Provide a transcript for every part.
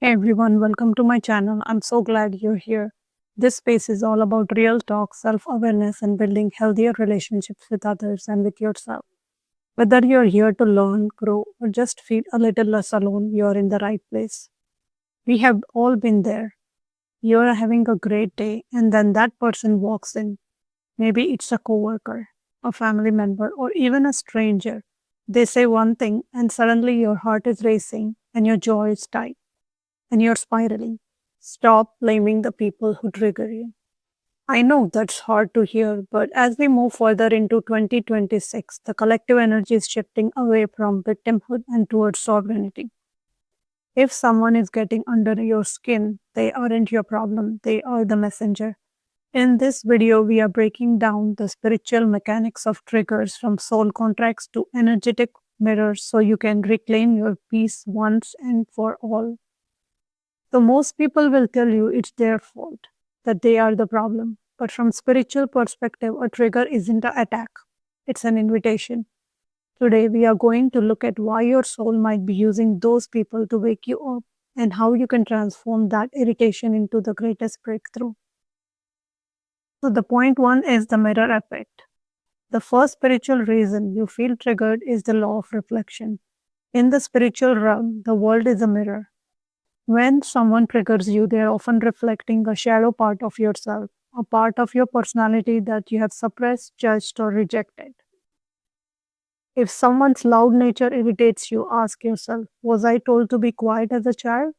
Hey everyone, welcome to my channel. I'm so glad you're here. This space is all about real talk, self awareness, and building healthier relationships with others and with yourself. Whether you're here to learn, grow, or just feel a little less alone, you're in the right place. We have all been there. You're having a great day, and then that person walks in. Maybe it's a coworker, a family member, or even a stranger. They say one thing, and suddenly your heart is racing and your jaw is tight and you're spiraling. Stop blaming the people who trigger you. I know that's hard to hear, but as we move further into 2026, the collective energy is shifting away from victimhood and towards sovereignty. If someone is getting under your skin, they aren't your problem, they are the messenger. In this video, we are breaking down the spiritual mechanics of triggers from soul contracts to energetic mirrors so you can reclaim your peace once and for all. So most people will tell you it's their fault, that they are the problem. But from spiritual perspective, a trigger isn't an attack. It's an invitation. Today we are going to look at why your soul might be using those people to wake you up and how you can transform that irritation into the greatest breakthrough. So the point one is the mirror effect. The first spiritual reason you feel triggered is the law of reflection. In the spiritual realm, the world is a mirror. When someone triggers you, they are often reflecting a shadow part of yourself, a part of your personality that you have suppressed, judged, or rejected. If someone's loud nature irritates you, ask yourself, was I told to be quiet as a child?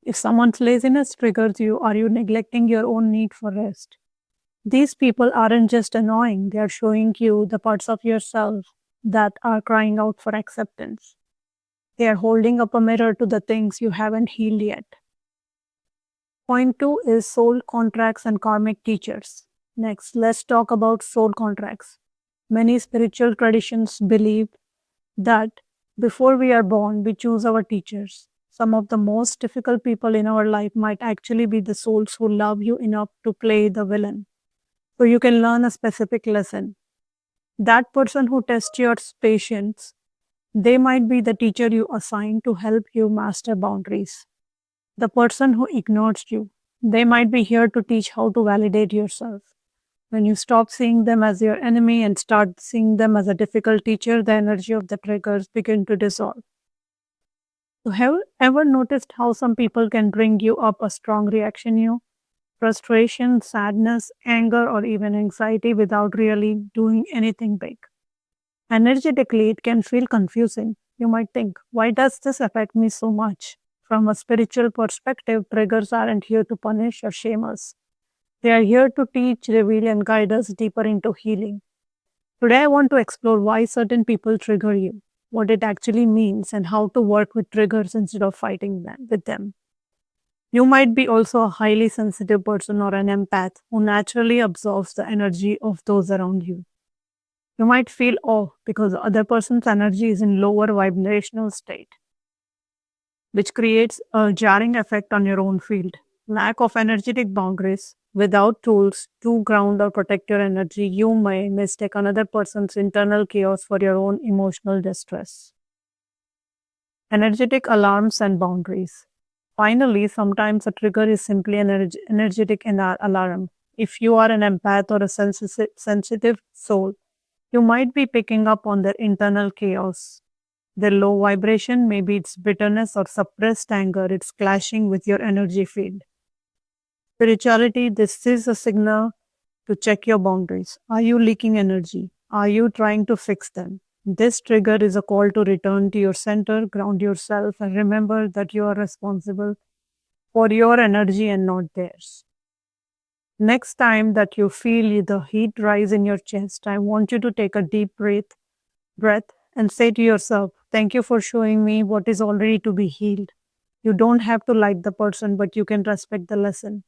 If someone's laziness triggers you, are you neglecting your own need for rest? These people aren't just annoying, they are showing you the parts of yourself that are crying out for acceptance. They are holding up a mirror to the things you haven't healed yet. Point two is soul contracts and karmic teachers. Next, let's talk about soul contracts. Many spiritual traditions believe that before we are born, we choose our teachers. Some of the most difficult people in our life might actually be the souls who love you enough to play the villain. So you can learn a specific lesson. That person who tests your patience, they might be the teacher you assign to help you master boundaries. The person who ignores you, they might be here to teach how to validate yourself. When you stop seeing them as your enemy and start seeing them as a difficult teacher, the energy of the triggers begin to dissolve. So have you ever noticed how some people can bring you up a strong reaction you? Frustration, sadness, anger, or even anxiety without really doing anything big. Energetically, it can feel confusing. You might think, why does this affect me so much? From a spiritual perspective, triggers aren't here to punish or shame us. They are here to teach, reveal, and guide us deeper into healing. Today, I want to explore why certain people trigger you, what it actually means, and how to work with triggers instead of fighting with them. You might be also a highly sensitive person or an empath who naturally absorbs the energy of those around you. You might feel awe because the other person's energy is in lower vibrational state, which creates a jarring effect on your own field. Lack of energetic boundaries. Without tools to ground or protect your energy, you may mistake another person's internal chaos for your own emotional distress. Energetic alarms and boundaries. Finally, sometimes a trigger is simply an energetic alarm. If you are an empath or a sensitive soul, you might be picking up on their internal chaos. Their low vibration, maybe it's bitterness or suppressed anger, it's clashing with your energy field. Spirituality, this is a signal to check your boundaries. Are you leaking energy? Are you trying to fix them? This trigger is a call to return to your center, ground yourself, and remember that you are responsible for your energy and not theirs. Next time that you feel the heat rise in your chest, I want you to take a deep breath and say to yourself, thank you for showing me what is already to be healed. You don't have to like the person, but you can respect the lesson.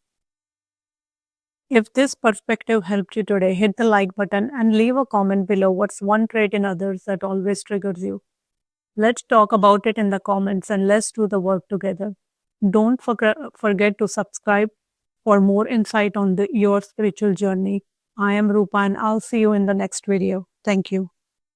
If this perspective helped you today, hit the like button and leave a comment below what's one trait in others that always triggers you. Let's talk about it in the comments and let's do the work together. Don't forget to subscribe for more insight on your spiritual journey. I am Rupa and I'll see you in the next video. Thank you.